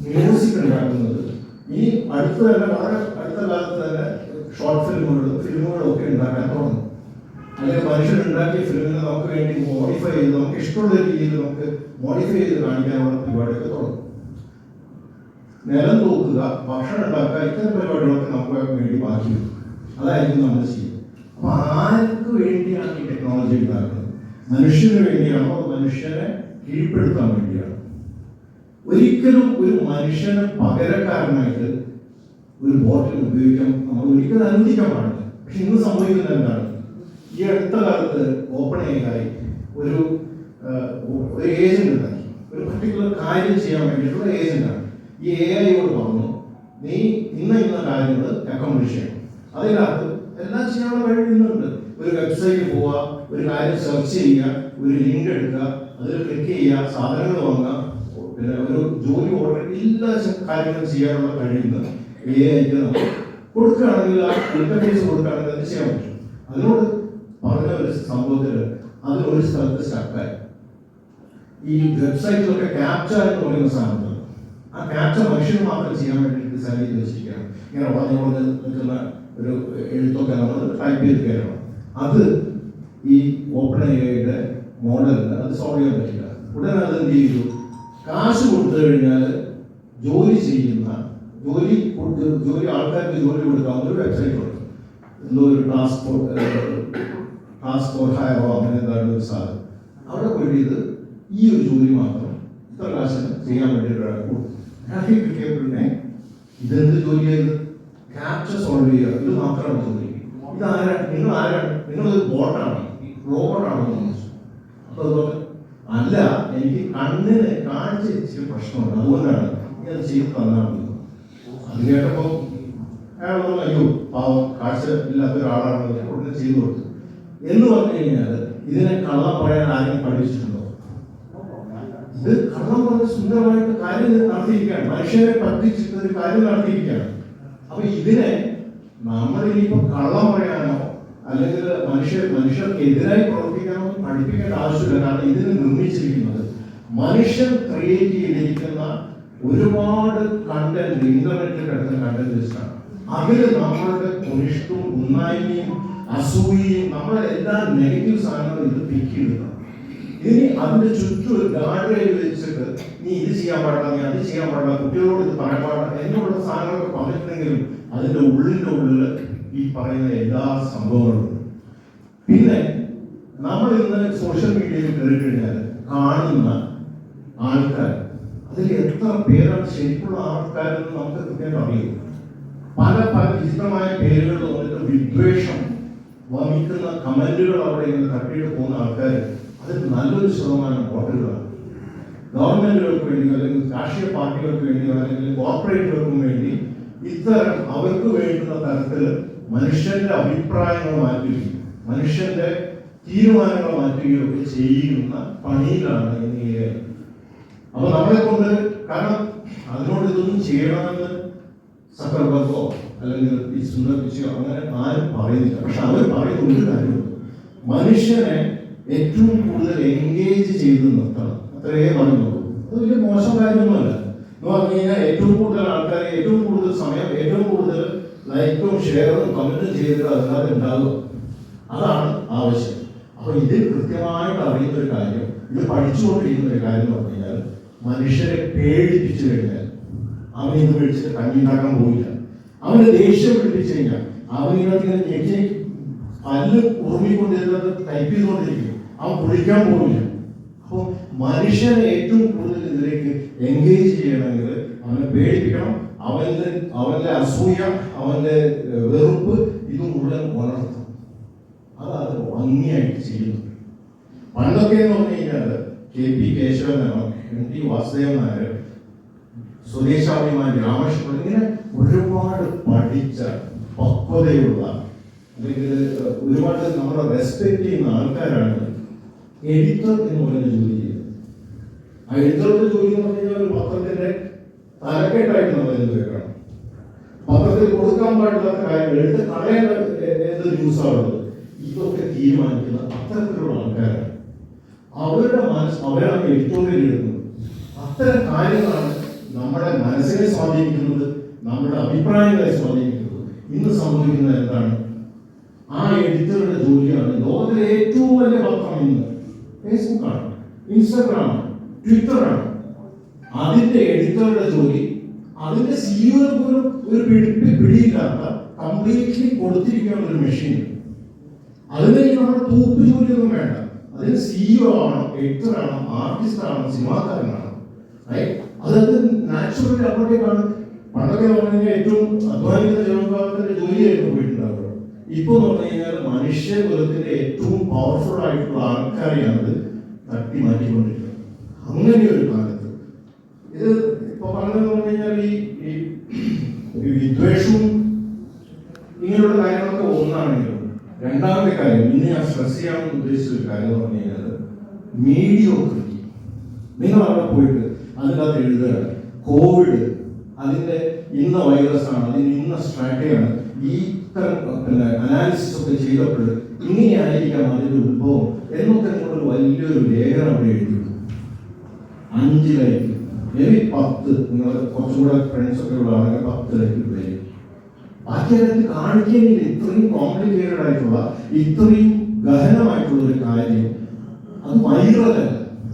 S8: മ്യൂസിക് ഉണ്ടാക്കുന്നത്, ഈ വളരെ അടുത്ത കാലത്ത് തന്നെ ഷോർട്ട് ഫിലിമുകളും ഒക്കെ ഉണ്ടാക്കാൻ തുടങ്ങും. അല്ലെങ്കിൽ മനുഷ്യനുണ്ടാക്കിയ ഫിലിമിനെ നമുക്ക് വേണ്ടി മോഡിഫൈ ചെയ്ത് നമുക്ക് ഇഷ്ടമുള്ള രീതിയിൽ നമുക്ക് മോഡിഫൈ ചെയ്ത് കാണിക്കാനുള്ള പരിപാടിയൊക്കെ തുടങ്ങും. നിലം തൂക്കുക, ഭക്ഷണം ഉണ്ടാക്കുക, ഇത്തരം പരിപാടികളൊക്കെ നമുക്ക് വേണ്ടി ബാക്കി വരും. അതായിരിക്കും നമ്മൾ ചെയ്യുന്നത്. അപ്പൊ ആർക്ക് വേണ്ടിയാണ് ഈ ടെക്നോളജി ഉണ്ടാക്കുന്നത്? മനുഷ്യന് വേണ്ടിയാണോ? മനുഷ്യനെ കീഴ്പ്പെടുത്താൻ വേണ്ടിയാണ്. ഒരിക്കലും ഒരു മനുഷ്യന് പകരക്കാരനായിട്ട് ഒരു ബോട്ടിൽ ഉപയോഗിക്കാൻ നമ്മൾ ഒരിക്കലും അനുവദിക്കാൻ പാടില്ല. പക്ഷെ ഇന്ന് സംഭവിക്കുന്നത് എന്താണ്? ഈ അടുത്ത കാലത്ത് OpenAI ഒരു ഏജന്റ് ഉണ്ടാക്കി. ഒരു പർട്ടിക്കുലർ കാര്യം ചെയ്യാൻ വേണ്ടിയിട്ടുള്ള ഏജന്റാണ്. ഈ AI-യോട് പറഞ്ഞു, നീ ഇന്ന കാര്യങ്ങൾ അക്കോംപ്ലിഷ് ചെയ്യണം. അതിനകത്ത് എല്ലാം ചെയ്യാനുള്ള വഴി ഇന്നുണ്ട്. ഒരു വെബ്സൈറ്റിൽ പോവുക, ഒരു കാര്യം സെർച്ച് ചെയ്യുക, ഒരു ലിങ്ക് എടുക്കുക, അതിൽ ക്ലിക്ക് ചെയ്യുക, സാധനങ്ങൾ വാങ്ങുക, പിന്നെ ഒരു ജോലി ഓർഡർ, എല്ലാ കാര്യങ്ങളും ചെയ്യാനുള്ള കഴിയുന്ന AI-ക്ക് നമ്മൾ കൊടുക്കുകയാണെങ്കിൽ, ആ ഇന്റർഫേസ് കൊടുക്കുകയാണെങ്കിൽ അത് ചെയ്യാൻ പറ്റും. അതിനോട് പറഞ്ഞ ഒരു സംഭവത്തിൽ അതിനൊരു സ്ഥലത്ത് സ്റ്റക്കായി. ഈ വെബ്സൈറ്റിലൊക്കെ ക്യാപ്ച എന്ന് പറയുന്ന സാധനത്തിൽ ആ ക്യാപ്ച മനുഷ്യന് മാത്രം ചെയ്യാൻ വേണ്ടി ഡിസൈൻ ചെയ്ത് വെച്ചിരിക്കുകയാണ്. ഇങ്ങനെ പറഞ്ഞുകൊണ്ട് നിൽക്കുന്ന ഒരു എഴുത്തൊക്കെ നമ്മൾ ടൈപ്പ് ചെയ്ത് കയറണം. അത് ഈ OpenAI-യുടെ മോഡലിന് അത് സോൾവ് ചെയ്യാൻ പറ്റില്ല. ഉടനെ അത് എന്ത് ചെയ്തു? കാശ് കൊടുത്തു കഴിഞ്ഞാൽ ജോലി ആൾക്കാർക്ക് ജോലി കൊടുക്കാവുന്ന ഒരു വെബ്സൈറ്റ് ഉണ്ട്. എന്തോ ഒരു ടാസ്ക് ഫോർ ഹയറോ അങ്ങനെ എന്താണ് ഒരു സാധനം. അവിടെ പോയിട്ട് ഇത് ഈ ഒരു ജോലി മാത്രം ഇത്ര കാശിന് ചെയ്യാൻ വേണ്ടിയിട്ടാണ് കൊടുക്കും. കിട്ടിയപ്പോഴേ ഇതെന്ത് ജോലിയായത്? ക്യാപ്ച സോൾവ് ചെയ്യുക, ഇത് മാത്രമാണ് ജോലി. നിങ്ങളാരാണ്? നിങ്ങളൊരു ബോട്ടാണ്, റോബോട്ടാണോ? അപ്പൊ അതുപോലെ അല്ല, എനിക്ക് കണ്ണിന് കാഴ്ച ഇച്ചിരി പ്രശ്നമുണ്ട്, അതുകൊണ്ടാണ് ഞാൻ ചെയ്ത് തന്നാൽ മതി. അത് കേട്ടപ്പോ അയാൾ പറഞ്ഞു, അയ്യോ പാവം, കാഴ്ച ഇല്ലാത്ത ഒരാളാണ്, ഉടനെ ചെയ്തു കൊടുത്തു എന്ന് പറഞ്ഞു കഴിഞ്ഞാൽ ഇതിനെ കള്ളം പറയാൻ ആരെങ്കിലും പഠിച്ചിട്ടുണ്ടോ? ഇത് കള്ളം പറഞ്ഞ് സുന്ദരമായിട്ട് കാര്യം നടത്തിയിരിക്കുകയാണ്. മനുഷ്യരെ പറ്റിച്ചിട്ട് ഒരു കാര്യം നടത്തിയിരിക്കുകയാണ്. അപ്പൊ ഇതിനെ നമ്മൾ ഇനിയിപ്പോ കള്ളം പറയാനോ അല്ലെങ്കിൽ മനുഷ്യർക്കെതിരായി പ്രവർത്തിക്കാനോ പഠിപ്പിക്കേണ്ട ആവശ്യമില്ല. കാരണം ഇതിന് നിർമ്മിച്ചിരിക്കുന്നത് മനുഷ്യൻ ക്രിയേറ്റ് ചെയ്തിരിക്കുന്ന ഒരുപാട് കണ്ടന്റ്, ഇന്റർനെറ്റിൽ കിടക്കുന്ന കണ്ടന്റ് ലിസ്റ്റാണ്. അതിൽ നമ്മളുടെ കുനിഷ്ടവും ഉന്നായ്മയും അസൂയയും നമ്മളെ എല്ലാ നെഗറ്റീവ് സാധനങ്ങളും ഇത് പിക്ക് ചെയ്തിട്ടാണ്. ഇനി അതിന്റെ ചുറ്റും ഒരു ഗാർഡ് റെയിൽ വെച്ചിട്ട് നീ ഇത് ചെയ്യാൻ പാടില്ല, നീ അത് ചെയ്യാൻ പാടില്ല, കുട്ടികളോട് ഇത് പറയാൻ പാടില്ല എന്നുള്ള സാധനങ്ങളൊക്കെ പറഞ്ഞിട്ടുണ്ടെങ്കിലും അതിന്റെ ഉള്ളിൽ ഈ പറയുന്ന എല്ലാ സംഭവങ്ങളും. പിന്നെ നമ്മൾ ഇന്ന് സോഷ്യൽ മീഡിയയിൽ കയറി കഴിഞ്ഞാൽ കാണുന്ന ആൾക്കാർ, അതിൽ എത്ര പേരാണ് ശരിക്കുള്ള ആൾക്കാരെന്ന് നമുക്ക് കൃത്യമായിട്ട് അറിയും. പല വിചിത്രമായ പേരുകൾ വന്നിട്ട് വിദ്വേഷം വമിക്കുന്ന കമന്റുകൾ അവിടെ ഇങ്ങനെ തട്ടിയിട്ട് പോകുന്ന ആൾക്കാർ അതിൽ നല്ലൊരു ശതമാനം വോട്ടുകളാണ്. ഗവൺമെന്റുകൾക്ക് വേണ്ടിയോ അല്ലെങ്കിൽ രാഷ്ട്രീയ പാർട്ടികൾക്ക് വേണ്ടിയോ അല്ലെങ്കിൽ കോർപ്പറേറ്റുകൾക്കും വേണ്ടി ഇത്തരം അവർക്ക് വേണ്ടുന്ന തരത്തിൽ മനുഷ്യന്റെ അഭിപ്രായങ്ങൾ മാറ്റുകയും മനുഷ്യന്റെ തീരുമാനങ്ങൾ മാറ്റുകയും ഒക്കെ ചെയ്യുന്ന പണിയിലാണ് ഇന്ന്. അപ്പൊ നമ്മളെ കൊണ്ട്, കാരണം അതിനോട് ഇതൊന്നും ചെയ്യണമെന്ന് സക്കർബർഗോ അല്ലെങ്കിൽ ഈ സുന്ദർ പിച്ചയോ അങ്ങനെ ആരും പറയുന്നില്ല. പക്ഷെ അവർ പറയുന്ന ഒരു കാര്യമുണ്ട്, മനുഷ്യനെ ഏറ്റവും കൂടുതൽ എൻഗേജ് ചെയ്ത് നിർത്തണം, അത്രയേ പറയുന്നുള്ളൂ. അത് വലിയ മോശം കാര്യമൊന്നുമല്ല. എന്ന് പറഞ്ഞു കഴിഞ്ഞാൽ ഏറ്റവും കൂടുതൽ ആൾക്കാർ ഏറ്റവും കൂടുതൽ സമയം ഏറ്റവും കൂടുതൽ ലൈക്കും ഷെയറും കമന്റും ചെയ്തിട്ട് അതിനകത്ത് ഉണ്ടാകുക, അതാണ് ആവശ്യം. അപ്പൊ ഇതിൽ കൃത്യമായിട്ട് അറിയുന്ന ഒരു കാര്യം, ഇത് പഠിച്ചുകൊണ്ടിരിക്കുന്ന ഒരു കാര്യം എന്ന് പറഞ്ഞു കഴിഞ്ഞാൽ, മനുഷ്യരെ പേടിപ്പിച്ചു കഴിഞ്ഞാൽ അവൻ ഇത് മേടിച്ചിട്ട് കഞ്ഞിണ്ടാക്കാൻ പോയില്ല. അവന് ദേഷ്യം പിടിപ്പിച്ചു കഴിഞ്ഞാൽ അവനിങ്ങനെ ഞെക്കി പല്ല് ഉറുമിക്കൊണ്ടിരുന്നത് ടൈപ്പ് ചെയ്തുകൊണ്ടിരിക്കും, അവൻ കുളിക്കാൻ പോവില്ല. അപ്പോൾ മനുഷ്യനെ ഏറ്റവും കൂടുതൽ ഇതിലേക്ക് എൻഗേജ് ചെയ്യണമെങ്കിൽ അവനെ പേടിപ്പിക്കണം. അവന്റെ അസൂയ, അവന്റെ വെറുപ്പ് ഇത് മുഴുവൻ വളർത്തും. അതാണ് ഭംഗിയായിട്ട് ചെയ്യുന്നത്. പണ്ടൊക്കെ എന്ന് പറഞ്ഞു കഴിഞ്ഞാൽ KP കേശവൻ, MT വാസുദേവൻ നായർ, സ്വദേശാഭിമാനി രാമകൃഷ്ണൻ, ഇങ്ങനെ ഒരുപാട് പഠിച്ച പക്വതയുള്ള അല്ലെങ്കിൽ ഒരുപാട് നമ്മളെ റെസ്പെക്ട് ചെയ്യുന്ന ആൾക്കാരാണ് എഡിറ്റർ എന്ന് പറയുന്ന ജോലി ചെയ്യുന്നത്. ആ എഡിറ്ററുടെ ജോലി എന്ന് പറഞ്ഞു കഴിഞ്ഞാൽ ഒരു പത്രത്തിന്റെ തലക്കെട്ടായിട്ട് നമ്മൾ എന്ത് വെക്കണം, പത്രത്തിൽ കൊടുക്കാൻ പാടില്ലാത്ത കാര്യങ്ങൾ എടുത്ത് കളയേണ്ട ഏത് ന്യൂസാണുള്ളത്, ഇതൊക്കെ തീരുമാനിക്കുന്ന അത്തരത്തിലുള്ള ആൾക്കാരാണ്. അവരുടെ അവരാണ് എഡിറ്റോറിയൽ എഴുതുന്നത്. അത്തരം കാര്യങ്ങളാണ് നമ്മുടെ മനസ്സിനെ സ്വാധീനിക്കുന്നത്, നമ്മുടെ അഭിപ്രായങ്ങളെ സ്വാധീനിക്കുന്നത്. ഇന്ന് സംഭവിക്കുന്നത് എന്താണ്? ആ എഡിറ്ററുടെ ജോലിയാണ് ലോകത്തിലെ ഏറ്റവും വലിയ പത്രം ഇന്ന് ഫേസ്ബുക്കാണ്, ഇൻസ്റ്റാഗ്രാമാണ്, ട്വിറ്ററാണ്. അതിന്റെ എഡിറ്ററുടെ ജോലി അതിന്റെ CEO പോലും ഒരു പിടിയില്ലാത്ത കംപ്ലീറ്റ്ലി കൊടുത്തിരിക്കുന്ന ഒരു മെഷീൻ. അതിന് നമ്മുടെ തൂപ്പ് ജോലിയൊന്നും വേണ്ട. അതിന് CEO ആണോ, എഡിറ്ററാണോ, ആർട്ടിസ്റ്റാണോ, സിനിമാക്കാരനാണോ, അതൊക്കെ നാച്ചുറലി അങ്ങോട്ടേക്കാണ്. പണ്ടൊക്കെ എന്ന് പറഞ്ഞു കഴിഞ്ഞാൽ ഏറ്റവും അധ്വാനിക്കുന്ന ജനവിഭാഗത്തിന്റെ ജോലിയായിരുന്നു പോയിട്ടുണ്ടാവുക. ഇപ്പൊ എന്ന് പറഞ്ഞു കഴിഞ്ഞാൽ മനുഷ്യകുലത്തിന്റെ ഏറ്റവും പവർഫുൾ ആയിട്ടുള്ള ആൾക്കാരെയാണ് തട്ടി മാറ്റിക്കൊണ്ടിരിക്കുന്നത്. അങ്ങനെ ഒരു കാലത്ത് ഇത് ഇപ്പൊ പറഞ്ഞതെന്ന് പറഞ്ഞു കഴിഞ്ഞാൽ ഈ വിദ്വേഷവും ഇങ്ങനെയുള്ള കാര്യങ്ങളൊക്കെ ഒന്നാണെങ്കിലും, രണ്ടാമത്തെ കാര്യം ഇന്ന് ഞാൻ സ്ട്രെസ് ചെയ്യാമെന്ന് ഉദ്ദേശിച്ച ഒരു കാര്യം എന്ന് പറഞ്ഞു കഴിഞ്ഞാൽ മീഡിയോക്രിറ്റി. നിങ്ങൾ അവിടെ പോയിട്ട് അതിനകത്ത് എഴുതുക കോവിഡ് അതിന്റെ ഇന്ന വൈറസ് ആണ്, അതിന് ഇന്ന സ്ട്രാറ്റജിയാണ്, ഈ അനാലിസിസ് ഒക്കെ ചെയ്തപ്പോൾ ഇങ്ങനെയായിരിക്കാം അതിന്റെ ഉത്ഭവം എന്നൊക്കെ നിങ്ങളൊരു വലിയൊരു ലേഖനം അവിടെ എഴുതിയിട്ടുണ്ട്. 5 ലൈക്ക്, മേബി 10, നിങ്ങൾ കുറച്ചും കൂടെ ഫ്രണ്ട്സ് ഒക്കെ ഉള്ളതാണെങ്കിൽ 10 ലൈക്ക് വരും. ബാക്കി അതിനകത്ത് കാണിക്കുകയെങ്കിൽ ഇത്രയും കോംപ്ലിക്കേറ്റഡ് ആയിട്ടുള്ള ഇത്രയും ഗഹനമായിട്ടുള്ള ഒരു കാര്യം അത് വൈറലല്ല.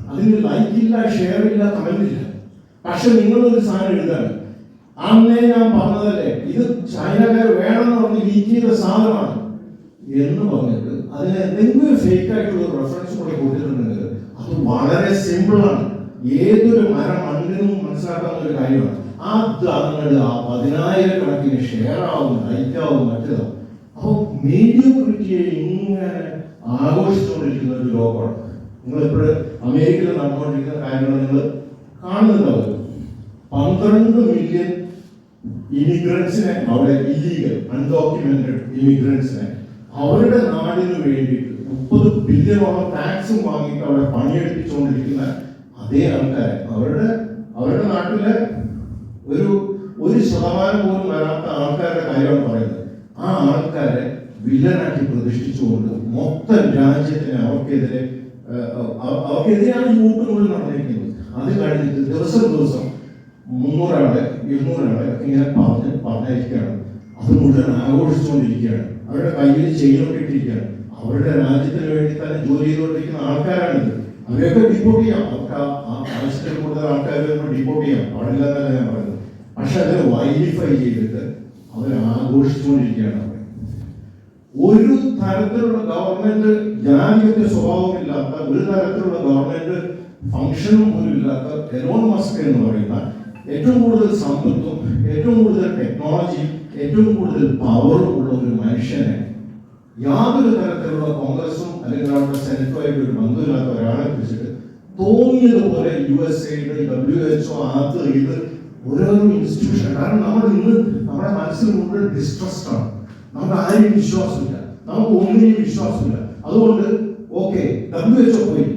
S8: അതിന് ലൈക്കില്ല, ഷെയർ ഇല്ല, കമന്റ് ഇല്ല. പക്ഷെ നിങ്ങളൊരു സാധനം എഴുതാണ്, അന്നേ ഞാൻ പറഞ്ഞതല്ലേ ഇത് ചൈനക്കാർ വേണമെന്ന് പറഞ്ഞ് ലീക്ക് ചെയ്ത സാധനമാണ് എന്ന് പറഞ്ഞിട്ട് അതിന് എന്തെങ്കിലും ഫേക്ക് ആയിട്ടുള്ള റെഫറൻസ് കൂടെ കൊടുത്തിട്ടുണ്ടെങ്കിൽ അത് വളരെ സിമ്പിളാണ്. ഏതൊരു മണ്ണിനും മനസ്സിലാക്കാവുന്ന ഒരു കാര്യമാണ്. അത് അങ്ങോട്ട് 10,000 ഷെയർ ആവും, ലൈക്ക് ആവും, മറ്റേതാവും. അപ്പോൾ മീഡിയോക്രിറ്റിയെ ഇങ്ങനെ ആഘോഷിച്ചുകൊണ്ടിരിക്കുന്ന ഒരു ലോകമാണ്. നിങ്ങളിപ്പോഴും അമേരിക്കയിൽ നടന്നുകൊണ്ടിരിക്കുന്ന കാര്യങ്ങൾ നിങ്ങൾ കാണുന്നുണ്ടാവും. 12 മില്യൺ ഇമിഗ്രൻസിനെ അവിടെ ഇല്ലീഗൽ അൺഡോക്യുമെന്റഡ് ഇമിഗ്രൻസിനെ അവരുടെ നാടിന് വേണ്ടിയിട്ട് 30 ബില്യണോളം ടാക്സും വാങ്ങിയിട്ട് അവിടെ പണിയെടുപ്പിച്ചുകൊണ്ടിരിക്കുന്ന അതേ ആൾക്കാരെ അവരുടെ നാട്ടിലെ ഒരു 1% പോലും വരാത്ത ആൾക്കാരുടെ കാര്യമാണ് പറയുന്നത്. ആ ആൾക്കാരെ വില്ലനാക്കി പ്രതിഷ്ഠിച്ചുകൊണ്ട് മൊത്തം രാജ്യത്തിന് അവർക്കെതിരെയാണ് ഈ വോട്ട് മുഴുവൻ നടന്നിരിക്കുന്നത്. അത് കഴിഞ്ഞിട്ട് ദിവസം 300 ആളെ 200 ആളെ ഇങ്ങനെ പറഞ്ഞിരിക്കുകയാണ്. അത് മുഴുവൻ ആഘോഷിച്ചുകൊണ്ടിരിക്കുകയാണ്. അവരുടെ കയ്യിൽ ചെയിനൊക്കെ ഇട്ടിരിക്കുകയാണ്. അവരുടെ രാജ്യത്തിന് വേണ്ടി തന്നെ ജോലി ചെയ്തുകൊണ്ടിരിക്കുന്ന ആൾക്കാരാണിത്. അവരെയൊക്കെ ഡിപ്പോർട്ട് ചെയ്യാം. അവർക്ക് ആവശ്യത്തിൽ കൂടുതൽ ആൾക്കാർ ഡിപ്പോർട്ട് ചെയ്യാം, പാടില്ല എന്നല്ല ഞാൻ പറയുന്നത്. പക്ഷെ അതിനെ വൈലിഫൈ ചെയ്തിട്ട് അവർ ആഘോഷിച്ചുകൊണ്ടിരിക്കുകയാണ്. ഒരു തരത്തിലുള്ള ഗവൺമെന്റ് ജനാധിപത്യ സ്വഭാവമില്ലാത്ത, ഒരു തരത്തിലുള്ള ഗവൺമെന്റ് ഫംഗ്ഷനും പോലും ഇല്ലാത്ത എലോൺ മസ്ക് എന്ന് പറയുന്ന ഏറ്റവും കൂടുതൽ സമ്പത്തും ഏറ്റവും കൂടുതൽ ടെക്നോളജിയും ഏറ്റവും കൂടുതൽ പവറും ഉള്ള ഒരു മനുഷ്യനെ യാതൊരു തരത്തിലുള്ള കോൺഗ്രസും അല്ലെങ്കിൽ അവരുടെ സെനറ്റുമായിട്ട് ഒരു ബന്ധമില്ലാത്ത ഒരാളെ കുറിച്ചിട്ട് തോന്നിയതുപോലെ USA, WHO, അത് ഇത് ഓരോരോ ഇൻസ്റ്റിറ്റ്യൂഷൻ. കാരണം നമ്മൾ ഇന്ന് നമ്മുടെ മനസ്സിൽ മുഴുവൻ ഡിസ്ട്രസ്ഡ് ആണ്. നമുക്ക് ആരെയും വിശ്വാസമില്ല, നമുക്ക് ഒന്നിനെയും വിശ്വാസമില്ല. അതുകൊണ്ട് ഓക്കെ WHO പോയി,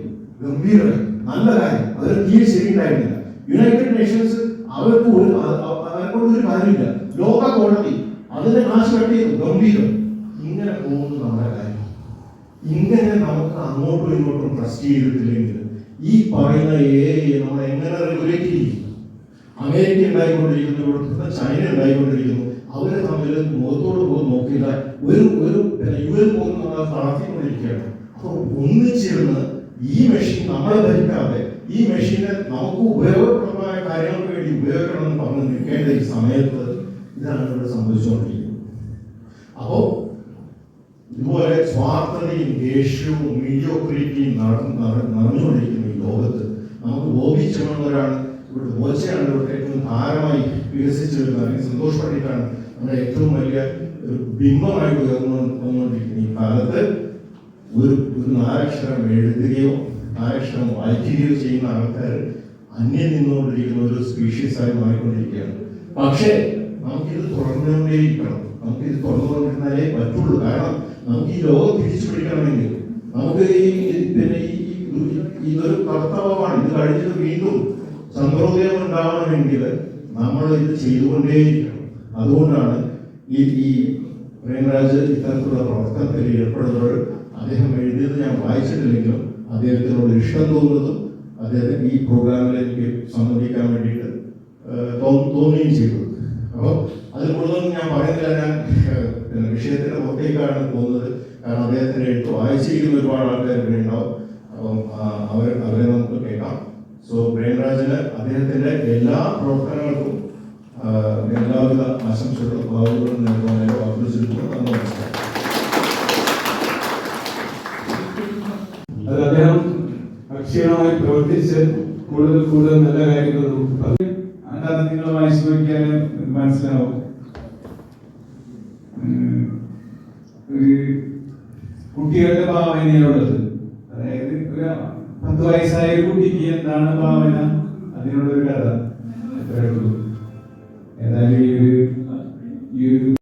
S8: ഗംഭീരമായി, നല്ല കാര്യം, അതൊരു തീരെ ശരിയുണ്ടായിരുന്നില്ല. യുണൈറ്റഡ് നേഷൻസ് അവർക്കൊരു കാര്യമില്ല. ലോക കോടതി അതിന്റെ കാശ് കട്ട് ചെയ്തു, ഗംഭീരം. ഇങ്ങനെ പോകുന്നു നമ്മുടെ കാര്യം. ഇങ്ങനെ നമുക്ക് അങ്ങോട്ടും ഇങ്ങോട്ടും ട്രസ്റ്റ് ചെയ്തിട്ടില്ലെങ്കിൽ ഈ പറയുന്ന നമ്മൾ എങ്ങനെ റെഗുലേറ്റ് ചെയ്യും? അമേരിക്ക ഉണ്ടായിക്കൊണ്ടിരിക്കുന്നു, ഇവിടുത്തെ ചൈന ഉണ്ടായിക്കൊണ്ടിരിക്കുന്നു. അവരെ തമ്മിൽ മുഖത്തോട് പോലും നോക്കില്ല. ഒരു UN പോലും നമ്മളെ തളർത്തിക്കൊണ്ടിരിക്കുകയാണ്. അപ്പോൾ ഒന്നിച്ചിരുന്ന് ഈ മെഷീൻ നമ്മളെ ഭരിക്കാതെ ഈ മെഷീനെ നമുക്ക് ഉപയോഗപ്രദമായ കാര്യങ്ങൾക്ക് വേണ്ടി ഉപയോഗിക്കണമെന്ന് പറഞ്ഞ് നിൽക്കേണ്ട ഈ സമയത്ത് ഇതാണ് ഇവിടെ സംഭവിച്ചുകൊണ്ടിരിക്കുന്നത്. അപ്പോൾ ഇതുപോലെ സ്വാർത്ഥതയും ദേഷ്യവും മീഡിയോക്രിറ്റിയും നടന്നുകൊണ്ടിരിക്കുന്ന ഈ ലോകത്ത് നമുക്ക് ബോബി ചെമ്മണ്ണൂരാണ് ഇവിടെ ബോച്ചയാണ് ഇവിടെ ഏറ്റവും ഭാരമായി വികസിച്ചു വരുന്നത്, അല്ലെങ്കിൽ സന്തോഷ് പണ്ഡിറ്റാണ് നമ്മുടെ ഏറ്റവും വലിയ ഒരു ബിംബമായി വന്നുകൊണ്ടിരിക്കുന്ന ഈ കാലത്ത് ഒരു നാലക്ഷരം എഴുതുകയോ നാലക്ഷരം വായിക്കുകയോ ചെയ്യുന്ന ആൾക്കാർ അന്യം നിന്നുകൊണ്ടിരിക്കുന്ന ഒരു സ്പീഷീസായി മാറിക്കൊണ്ടിരിക്കുകയാണ്. പക്ഷേ നമുക്കിത് തുറന്നുകൊണ്ടേയിരിക്കണം. നമുക്കിത് തുറന്നുകൊണ്ടിരുന്നാലേ പറ്റുള്ളൂ. കാരണം നമുക്ക് ഈ ലോകം തിരിച്ചു പിടിക്കണമെങ്കിൽ നമുക്ക് ഇതൊരു കർത്തവ്യമാണ്. ഇത് കഴിഞ്ഞിട്ട് വീണ്ടും സന്തോദയം ഉണ്ടാവണമെങ്കിൽ നമ്മൾ ഇത് ചെയ്തുകൊണ്ടേയിരിക്കണം. അതുകൊണ്ടാണ് ഈ പ്രേംരാജ് ഇത്തരത്തിലുള്ള പ്രവർത്തനത്തിൽ ഏർപ്പെടുന്നത്. അദ്ദേഹം എഴുതിയത് ഞാൻ വായിച്ചിട്ടില്ലെങ്കിലും അദ്ദേഹത്തിനോട് ഇഷ്ടം തോന്നുന്നതും അദ്ദേഹത്തിന് ഈ പ്രോഗ്രാമിൽ എനിക്ക് സംബന്ധിക്കാൻ വേണ്ടിയിട്ട് തോന്നുകയും ചെയ്തു. അപ്പോൾ അതിൽ കൂടുതലൊന്നും ഞാൻ പറയുന്നില്ല. ഞാൻ വിഷയത്തിന്റെ പുറത്തേക്കാണ് പോകുന്നത്. കാരണം അദ്ദേഹത്തിന്റെ എഴുത്ത് വായിച്ചിരിക്കുന്ന ഒരുപാട് ആൾക്കാർ ഇവിടെ ഉണ്ടാവും. അപ്പം അവരെ നമുക്ക് കേൾക്കാം. സോ പ്രേംരാജിന് അദ്ദേഹത്തിന്റെ എല്ലാ പ്രവർത്തനങ്ങൾക്കും എല്ലാവിധ ആശംസകളും ഭാവുകളും നൽകുവാനായി വാഗ്ദാനം. നമസ്കാരം.
S9: അത് അദ്ദേഹം അക്ഷീണമായി പ്രവർത്തിച്ച് കൂടുതൽ നല്ല കാര്യങ്ങൾ അല്ലാതെ നിങ്ങൾ വായിച്ചു നോക്കിയാൽ മനസ്സിലാവും. കുട്ടികളുടെ ഭാവനയിലുള്ളത്, അതായത് ഒരു 10 വയസ്സായ കുട്ടിക്ക് എന്താണ് ഭാവന, അതിനുള്ളൊരു കഥ. ഏതായാലും ഈ ഒരു